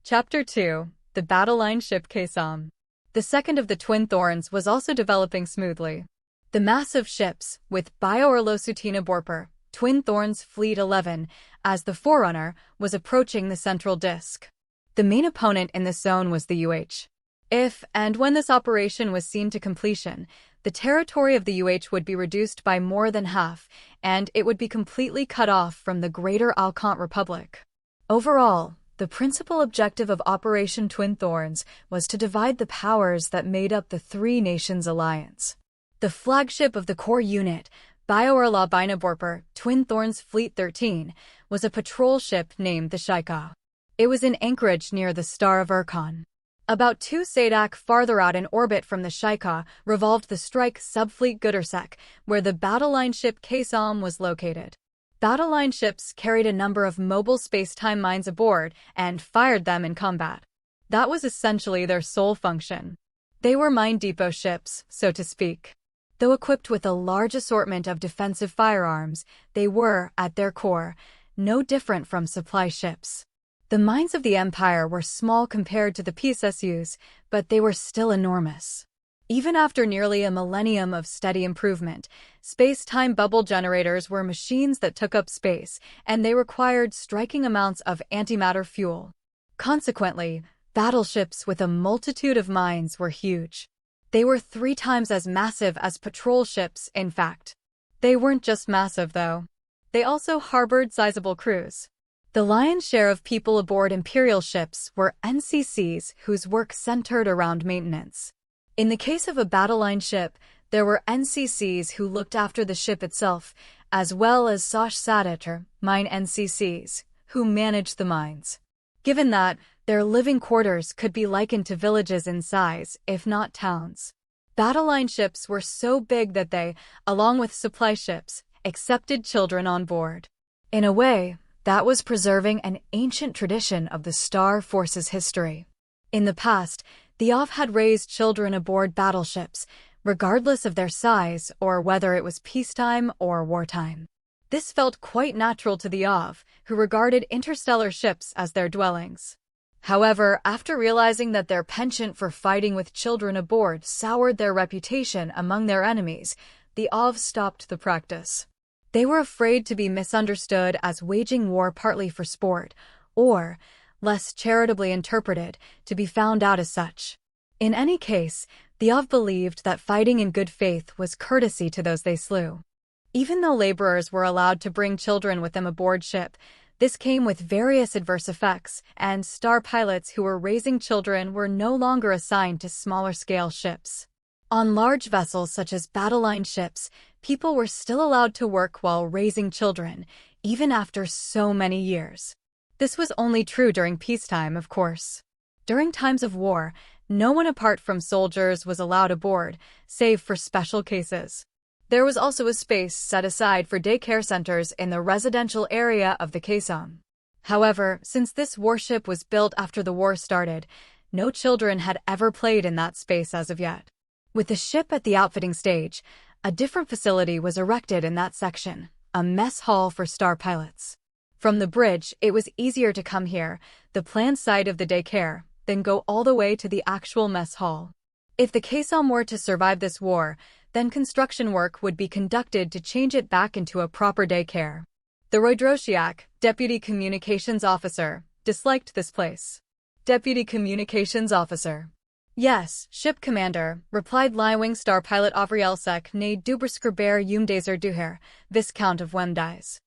Chapter 2. The Battle Line Ship Kasam. The second of the Twin Thorns was also developing smoothly. The massive ships, with Bio-Orlosutina Borper, Twin Thorns Fleet 11, as the forerunner, was approaching the central disk. The main opponent in this zone was the UH. If and when this operation was seen to completion, the territory of the UH would be reduced by more than half, and it would be completely cut off from the Greater Alcant Republic. Overall, the principal objective of Operation Twin Thorns was to divide the powers that made up the three nations alliance. The flagship of the core unit, Bio-Orla Borper, Twin Thorns Fleet 13, was a patrol ship named the Shaika. It was in anchorage near the Star of Urkon. About 2 Sadak farther out in orbit from the Shaika revolved the strike subfleet Gutersek, where the battle line ship Kasam was located. Battle line ships carried a number of mobile space-time mines aboard and fired them in combat. That was essentially their sole function. They were mine depot ships, so to speak. Though equipped with a large assortment of defensive firearms, they were, at their core, no different from supply ships. The mines of the Empire were small compared to the PSSUs, but they were still enormous. Even after nearly a millennium of steady improvement, space-time bubble generators were machines that took up space, and they required striking amounts of antimatter fuel. Consequently, battleships with a multitude of mines were huge. They were 3 times as massive as patrol ships, in fact. They weren't just massive, though. They also harbored sizable crews. The lion's share of people aboard Imperial ships were NCCs whose work centered around maintenance. In the case of a battle line ship, there were NCCs who looked after the ship itself, as well as Sosh Sadater, mine NCCs, who managed the mines. Given that, their living quarters could be likened to villages in size, if not towns. Battle line ships were so big that they, along with supply ships, accepted children on board. In a way, that was preserving an ancient tradition of the Star Force's history. In the past, the OV had raised children aboard battleships, regardless of their size or whether it was peacetime or wartime. This felt quite natural to the OV, who regarded interstellar ships as their dwellings. However, after realizing that their penchant for fighting with children aboard soured their reputation among their enemies, the OV stopped the practice. They were afraid to be misunderstood as waging war partly for sport, or, less charitably interpreted, to be found out as such. In any case, the OV believed that fighting in good faith was courtesy to those they slew. Even though laborers were allowed to bring children with them aboard ship, this came with various adverse effects, and star pilots who were raising children were no longer assigned to smaller-scale ships. On large vessels such as battle line ships, people were still allowed to work while raising children, even after so many years. This was only true during peacetime, of course. During times of war, no one apart from soldiers was allowed aboard, save for special cases. There was also a space set aside for daycare centers in the residential area of the Kasam. However, since this warship was built after the war started, no children had ever played in that space as of yet. With the ship at the outfitting stage, a different facility was erected in that section, a mess hall for star pilots. From the bridge, it was easier to come here, the planned site of the daycare, than go all the way to the actual mess hall. If the Kasam were to survive this war, then construction work would be conducted to change it back into a proper daycare. The Roydrosiak, Deputy Communications Officer, disliked this place. Deputy Communications Officer. Yes, Ship Commander, replied Liewing Star Pilot Avrielsek ne Duberskreber Umdazer Duher, Viscount of Wemdise.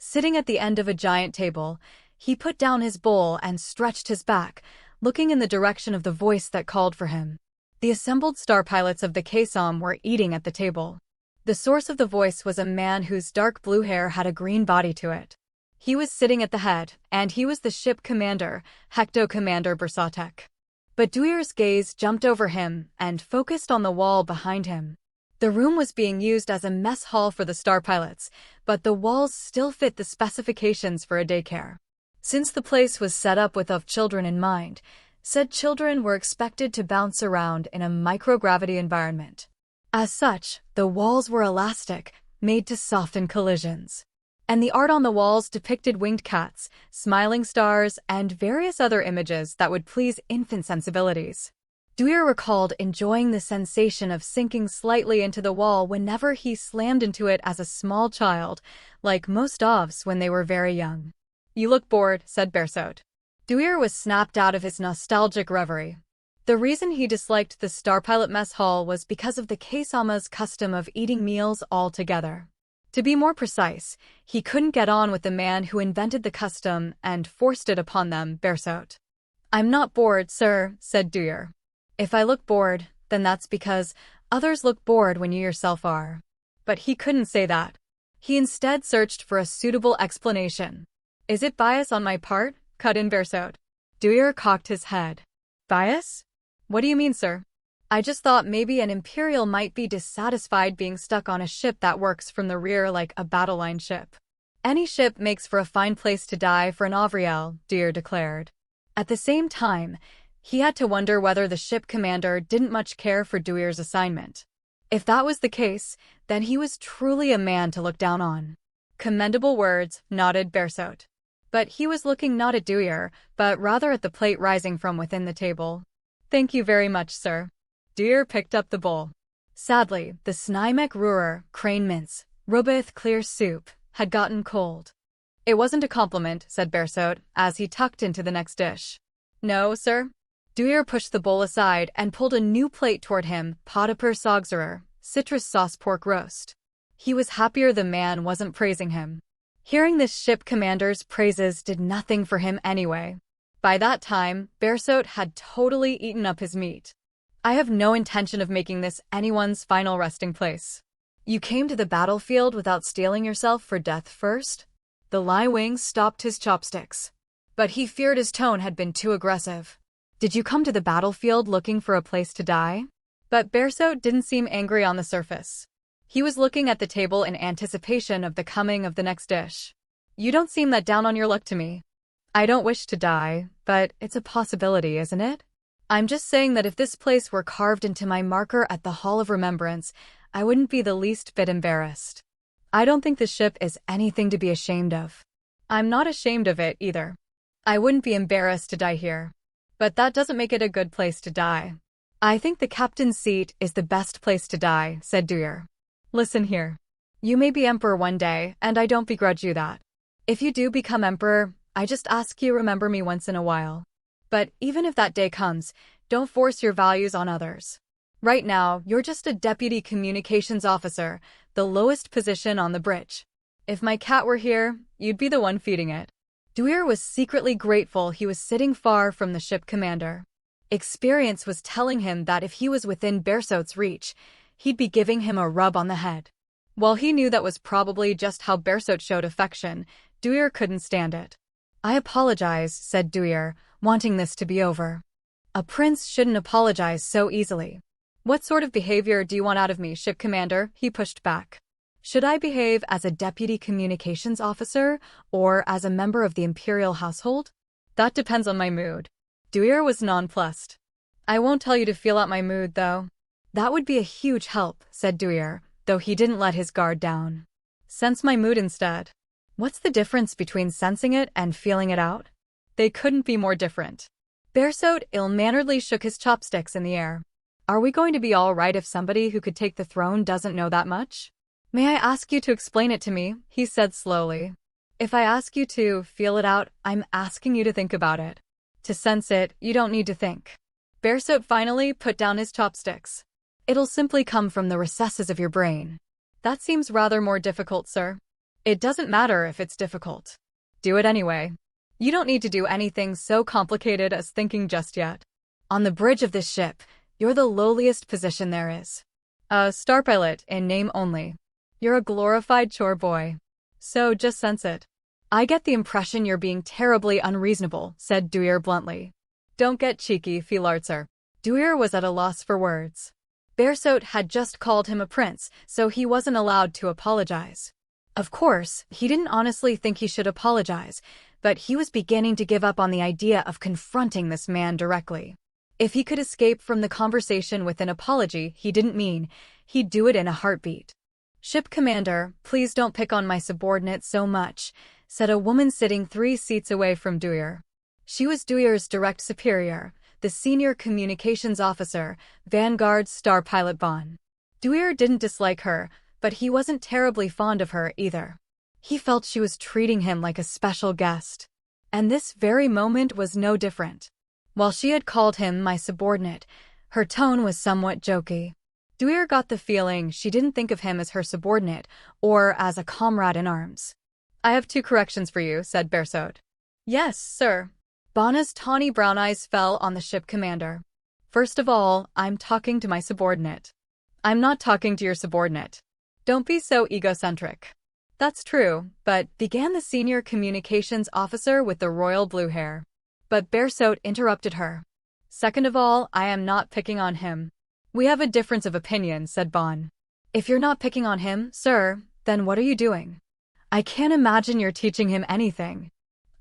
Sitting at the end of a giant table, he put down his bowl and stretched his back, looking in the direction of the voice that called for him. The assembled star pilots of the Kasam were eating at the table. The source of the voice was a man whose dark blue hair had a green body to it. He was sitting at the head, and he was the ship commander, Hecto Commander Bersatek. But Duir's gaze jumped over him and focused on the wall behind him. The room was being used as a mess hall for the star pilots, but the walls still fit the specifications for a daycare. Since the place was set up with OV children in mind, said children were expected to bounce around in a microgravity environment. As such, the walls were elastic, made to soften collisions. and the art on the walls depicted winged cats, smiling stars, and various other images that would please infant sensibilities. Dwyer recalled enjoying the sensation of sinking slightly into the wall whenever he slammed into it as a small child, like most doves when they were very young. "You look bored," said Bersote. Dwyer was snapped out of his nostalgic reverie. The reason he disliked the Starpilot mess hall was because of the Keisama's custom of eating meals all together. To be more precise, he couldn't get on with the man who invented the custom and forced it upon them, Bersote. "I'm not bored, sir," said Dwyer. "If I look bored, then that's because others look bored when you yourself are." But he couldn't say that. He instead searched for a suitable explanation. "Is it bias on my part?" cut in Bersote. Dwyer cocked his head. "Bias? What do you mean, sir?" "I just thought maybe an Imperial might be dissatisfied being stuck on a ship that works from the rear like a battle line ship." "Any ship makes for a fine place to die for an Avriel," Dwyer declared. At the same time, he had to wonder whether the ship commander didn't much care for Dwyer's assignment. If that was the case, then he was truly a man to look down on. "Commendable words," nodded Bersote. But he was looking not at Dwyer, but rather at the plate rising from within the table. "Thank you very much, sir." Dwyer picked up the bowl. Sadly, the Snymek Ruhr, crane mince, Rubith clear soup, had gotten cold. "It wasn't a compliment," said Bersote, as he tucked into the next dish. "No, sir?" Dwyer pushed the bowl aside and pulled a new plate toward him, Potipur Sogzerer, citrus sauce pork roast. He was happier the man wasn't praising him. Hearing this ship commander's praises did nothing for him anyway. By that time, Bersote had totally eaten up his meat. "I have no intention of making this anyone's final resting place." "You came to the battlefield without steeling yourself for death first?" The Lie Wing stopped his chopsticks. But he feared his tone had been too aggressive. "Did you come to the battlefield looking for a place to die?" But Bersote didn't seem angry on the surface. He was looking at the table in anticipation of the coming of the next dish. "You don't seem that down on your luck to me." "I don't wish to die, but it's a possibility, isn't it? I'm just saying that if this place were carved into my marker at the Hall of Remembrance, I wouldn't be the least bit embarrassed. I don't think the ship is anything to be ashamed of." "I'm not ashamed of it, either. I wouldn't be embarrassed to die here. But that doesn't make it a good place to die." "I think the captain's seat is the best place to die," said Dwyer. "Listen here. You may be emperor one day, and I don't begrudge you that. If you do become emperor, I just ask you remember me once in a while. But even if that day comes, don't force your values on others. Right now, you're just a deputy communications officer, the lowest position on the bridge. If my cat were here, you'd be the one feeding it." Dwyer was secretly grateful he was sitting far from the ship commander. Experience was telling him that if he was within Bersote's reach, he'd be giving him a rub on the head. While he knew that was probably just how Bersote showed affection, Dwyer couldn't stand it. "I apologize," said Dwyer, wanting this to be over. "A prince shouldn't apologize so easily." "What sort of behavior do you want out of me, ship commander?" he pushed back. "Should I behave as a deputy communications officer or as a member of the imperial household?" "That depends on my mood." Dwyer was nonplussed. "I won't tell you to feel out my mood, though." "That would be a huge help," said Dwyer, though he didn't let his guard down. "Sense my mood instead." "What's the difference between sensing it and feeling it out?" "They couldn't be more different." Bersote ill-manneredly shook his chopsticks in the air. "Are we going to be all right if somebody who could take the throne doesn't know that much?" "May I ask you to explain it to me?" he said slowly. "If I ask you to feel it out, I'm asking you to think about it. To sense it, you don't need to think." Bersote finally put down his chopsticks. "It'll simply come from the recesses of your brain." "That seems rather more difficult, sir." "It doesn't matter if it's difficult. Do it anyway. You don't need to do anything so complicated as thinking just yet. On the bridge of this ship, you're the lowliest position there is. A starpilot in name only. You're a glorified chore boy. So just sense it." "I get the impression you're being terribly unreasonable," said Dwyer bluntly. "Don't get cheeky, Filartser." Dwyer was at a loss for words. Bersote had just called him a prince, so he wasn't allowed to apologize. Of course, he didn't honestly think he should apologize, but he was beginning to give up on the idea of confronting this man directly. If he could escape from the conversation with an apology he didn't mean, he'd do it in a heartbeat. Ship commander, please don't pick on my subordinate so much, said a woman sitting 3 seats away from Dwyer. She was Dwyer's direct superior, the senior communications officer, Vanguard's star pilot Bon. Dwyer didn't dislike her, but he wasn't terribly fond of her either. He felt she was treating him like a special guest. And this very moment was no different. While she had called him my subordinate, her tone was somewhat jokey. Dwyer got the feeling she didn't think of him as her subordinate or as a comrade in arms. "I have 2 corrections for you," said Bersaud. "Yes, sir." Bonna's tawny brown eyes fell on the ship commander. "First of all, I'm talking to my subordinate." "I'm not talking to your subordinate." "Don't be so egocentric." "That's true, but," began the senior communications officer with the royal blue hair. But Bersaud interrupted her. "Second of all, I am not picking on him." "We have a difference of opinion," said Bon. "If you're not picking on him, sir, then what are you doing?" "I can't imagine you're teaching him anything."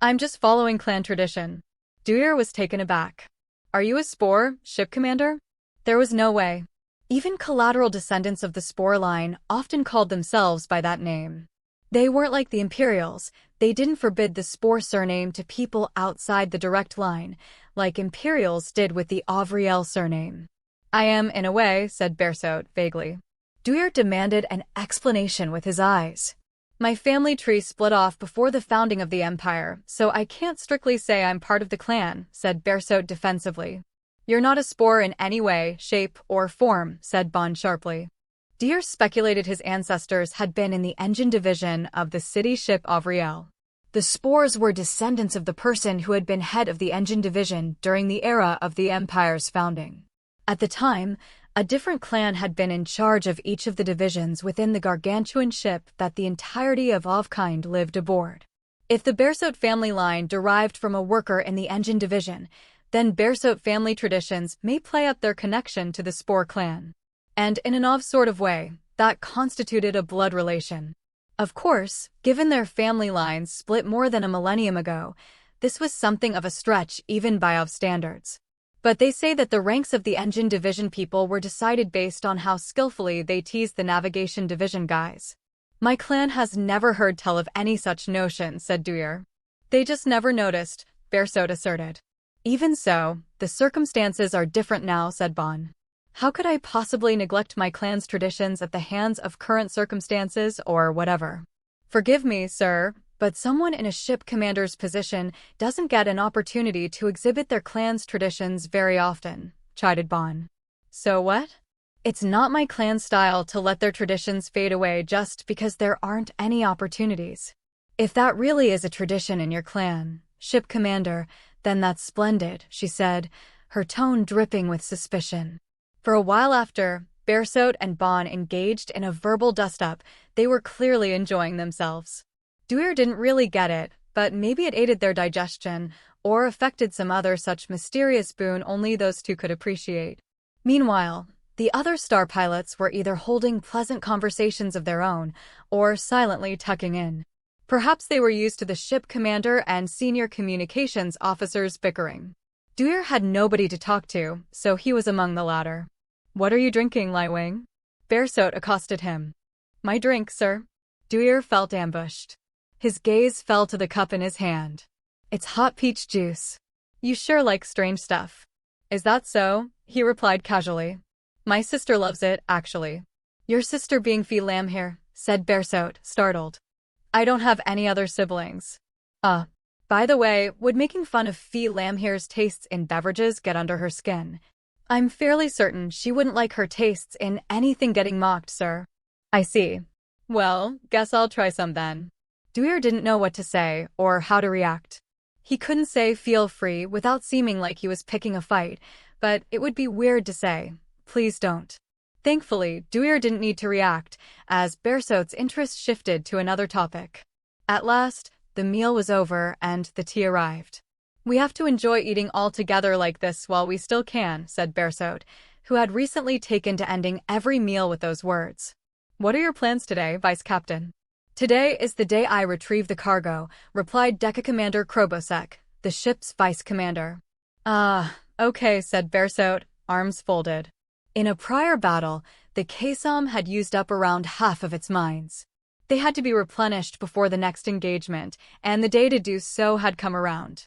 "I'm just following clan tradition." Dwyer was taken aback. "Are you a Spore, ship commander?" There was no way. Even collateral descendants of the Spore line often called themselves by that name. They weren't like the Imperials. They didn't forbid the Spore surname to people outside the direct line, like Imperials did with the Avriel surname. "I am, in a way," said Bersaud vaguely. Dwyer demanded an explanation with his eyes. "My family tree split off before the founding of the Empire, so I can't strictly say I'm part of the clan," said Bersaud defensively. "You're not a Spore in any way, shape, or form," said Bon sharply. Dwyer speculated his ancestors had been in the engine division of the city ship Avriel. The Spores were descendants of the person who had been head of the engine division during the era of the Empire's founding. At the time, a different clan had been in charge of each of the divisions within the gargantuan ship that the entirety of Ovkind lived aboard. If the Bersaud family line derived from a worker in the engine division, then Bersaud family traditions may play up their connection to the Spore clan. And in an Ov sort of way, that constituted a blood relation. Of course, given their family lines split more than a millennium ago, this was something of a stretch even by Ov standards. But they say that the ranks of the engine division people were decided based on how skillfully they teased the navigation division guys. "My clan has never heard tell of any such notion," said Dwyer. "They just never noticed," Bersaud asserted. "Even so, the circumstances are different now," said Bon. "How could I possibly neglect my clan's traditions at the hands of current circumstances or whatever?" "Forgive me, sir, but someone in a ship commander's position doesn't get an opportunity to exhibit their clan's traditions very often," chided Bon. "So what?" "It's not my clan's style to let their traditions fade away just because there aren't any opportunities. If that really is a tradition in your clan, ship commander, then that's splendid," she said, her tone dripping with suspicion. For a while after, Bersaud and Bon engaged in a verbal dust-up. They were clearly enjoying themselves. Dwyer didn't really get it, but maybe it aided their digestion, or affected some other such mysterious boon only those two could appreciate. Meanwhile, the other star pilots were either holding pleasant conversations of their own, or silently tucking in. Perhaps they were used to the ship commander and senior communications officers bickering. Dwyer had nobody to talk to, so he was among the latter. "What are you drinking, Lightwing?" Bersaud accosted him. "My drink, sir." Dwyer felt ambushed. His gaze fell to the cup in his hand. "It's hot peach juice." "You sure like strange stuff." "Is that so?" he replied casually. "My sister loves it, actually." "Your sister being Fee Lamhere," said Bersaud, startled. "I don't have any other siblings." By the way, would making fun of Fee Lamhere's tastes in beverages get under her skin? I'm fairly certain she wouldn't like her tastes in anything getting mocked, sir." "I see. Well, guess I'll try some then." Dwyer didn't know what to say or how to react. He couldn't say "feel free" without seeming like he was picking a fight, but it would be weird to say, "Please don't." Thankfully, Dwyer didn't need to react, as Bersaud's interest shifted to another topic. At last, the meal was over and the tea arrived. "We have to enjoy eating all together like this while we still can," said Bersaud, who had recently taken to ending every meal with those words. "What are your plans today, Vice Captain?" "Today is the day I retrieve the cargo," replied Deca Commander Krobosek, the ship's vice commander. "Ah, okay," said Bersaud, arms folded. In a prior battle, the Kasom had used up around half of its mines. They had to be replenished before the next engagement, and the day to do so had come around.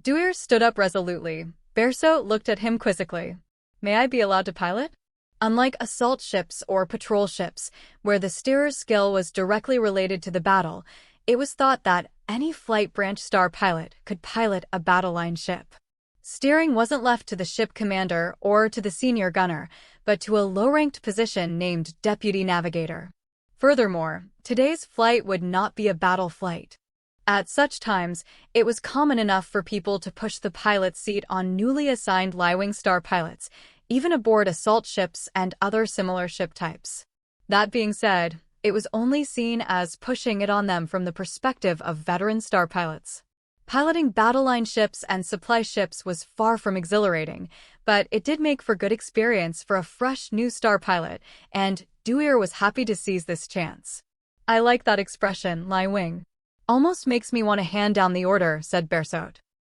Dewey stood up resolutely. Berso looked at him quizzically. May I be allowed to pilot? Unlike assault ships or patrol ships, where the steerer's skill was directly related to the battle, it was thought that any flight branch star pilot could pilot a battle line ship. Steering wasn't left to the ship commander or to the senior gunner, but to a low-ranked position named deputy navigator. Furthermore, today's flight would not be a battle flight. At such times, it was common enough for people to push the pilot's seat on newly assigned Lie-wing star pilots, even aboard assault ships and other similar ship types. That being said, it was only seen as pushing it on them from the perspective of veteran star pilots. Piloting battle line ships and supply ships was far from exhilarating, but it did make for good experience for a fresh new star pilot, and Dewey was happy to seize this chance. I like that expression, Lie-wing. Almost makes me want to hand down the order, said Berso.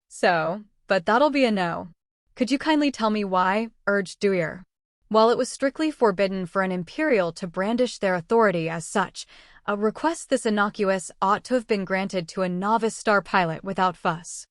So, but that'll be a no. Could you kindly tell me why? Urged Dewey. While it was strictly forbidden for an Imperial to brandish their authority as such, a request this innocuous ought to have been granted to a novice star pilot without fuss.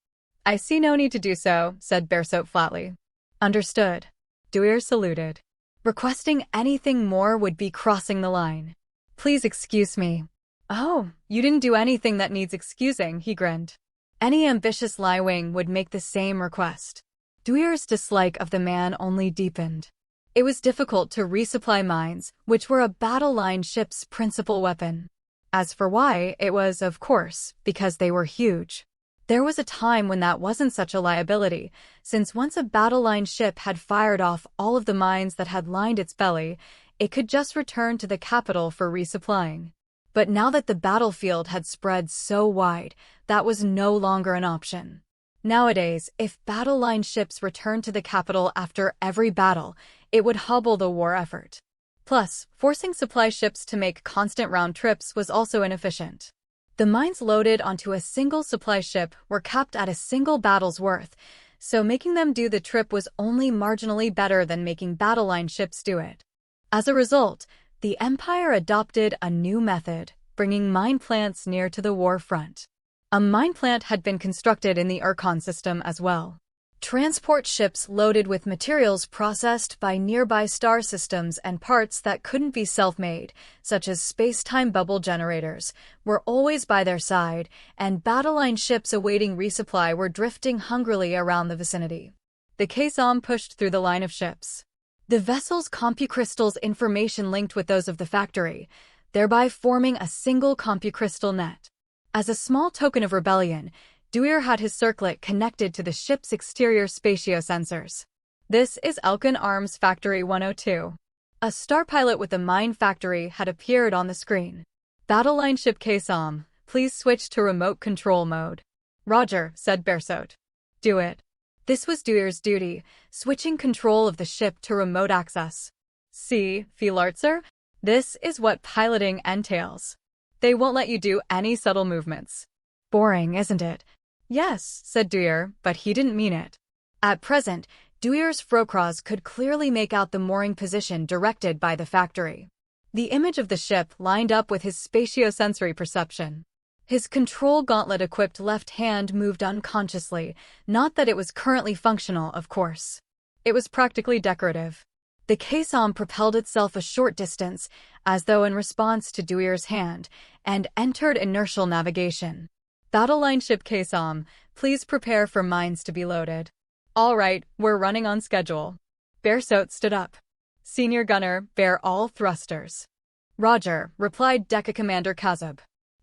I see no need to do so, said Berso flatly. Understood. Dewey saluted. Requesting anything more would be crossing the line. Please excuse me. Oh, you didn't do anything that needs excusing, he grinned. Any ambitious Lie-wing would make the same request. Dewey's dislike of the man only deepened. It was difficult to resupply mines, which were a battle line ship's principal weapon. As for why, it was, of course, because they were huge. There was a time when that wasn't such a liability, since once a battle line ship had fired off all of the mines that had lined its belly, it could just return to the capital for resupplying. But now that the battlefield had spread so wide, that was no longer an option. Nowadays, if battle line ships returned to the capital after every battle, it would hobble the war effort. Plus, forcing supply ships to make constant round trips was also inefficient. The mines loaded onto a single supply ship were capped at a single battle's worth, so making them do the trip was only marginally better than making battle line ships do it. As a result, the Empire adopted a new method, bringing mine plants near to the war front. A mine plant had been constructed in the Urkon system as well. Transport ships loaded with materials processed by nearby star systems and parts that couldn't be self-made, such as space-time bubble generators, were always by their side, and battle line ships awaiting resupply were drifting hungrily around the vicinity. The Kasom pushed through the line of ships. The vessel's CompuCrystals information linked with those of the factory, thereby forming a single CompuCrystal net. As a small token of rebellion, Dewey had his circlet connected to the ship's exterior spatiosensors. This is Elkin Arms Factory 102. A star pilot with the mine factory had appeared on the screen. Battle line ship Kasom, please switch to remote control mode. Roger, said Berso. Do it. This was Dewey's duty, switching control of the ship to remote access. See, Filartzer? This is what piloting entails. They won't let you do any subtle movements. Boring, isn't it? Yes, said Dewey, but he didn't mean it. At present, Dewey's Frocross could clearly make out the mooring position directed by the factory. The image of the ship lined up with his spatiosensory perception. His control gauntlet-equipped left hand moved unconsciously, not that it was currently functional, of course. It was practically decorative. The Kasom propelled itself a short distance, as though in response to Dewey's hand, and entered inertial navigation. Battle line ship Kasom, please prepare for mines to be loaded. All right, we're running on schedule. Berso stood up. Senior gunner, bear all thrusters. Roger, replied Deca Commander Kazub.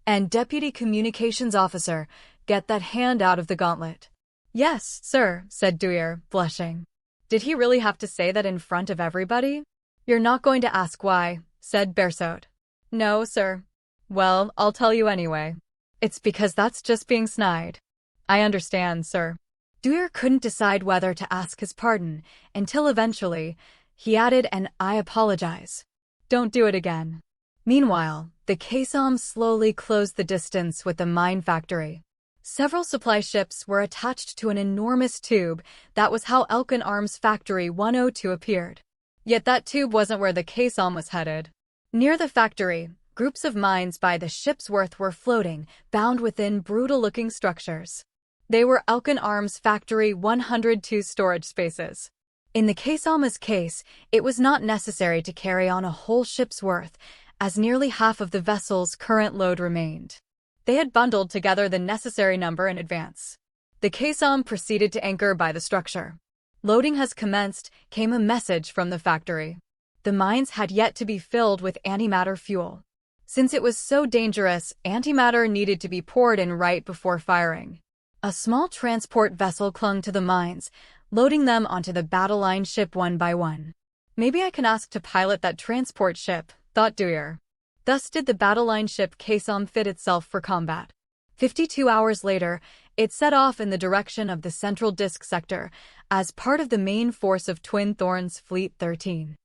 And Deputy Communications Officer, get that hand out of the gauntlet. Yes, sir, said Dewey, blushing. Did he really have to say that in front of everybody? You're not going to ask why, said Berso. No, sir. Well, I'll tell you anyway. It's because that's just being snide. I understand, sir. Dewey couldn't decide whether to ask his pardon, until eventually, he added an I apologize. Don't do it again. Meanwhile, the Kasom slowly closed the distance with the mine factory. Several supply ships were attached to an enormous tube. That was how Elkin Arms Factory 102 appeared. Yet that tube wasn't where the caisson was headed. Near the factory, groups of mines by the ship's worth were floating, bound within brutal-looking structures. They were Elkin Arms Factory 102 storage spaces. In the caisson's case, it was not necessary to carry on a whole ship's worth, as nearly half of the vessel's current load remained. They had bundled together the necessary number in advance. The caisson proceeded to anchor by the structure. Loading has commenced, came a message from the factory. The mines had yet to be filled with antimatter fuel. Since it was so dangerous, antimatter needed to be poured in right before firing. A small transport vessel clung to the mines, loading them onto the battle line ship one by one. Maybe I can ask to pilot that transport ship, thought Dewar. Thus did the battle line ship caisson fit itself for combat. 52 hours later, it set off in the direction of the Central Disk sector as part of the main force of Twin Thorns Fleet 13.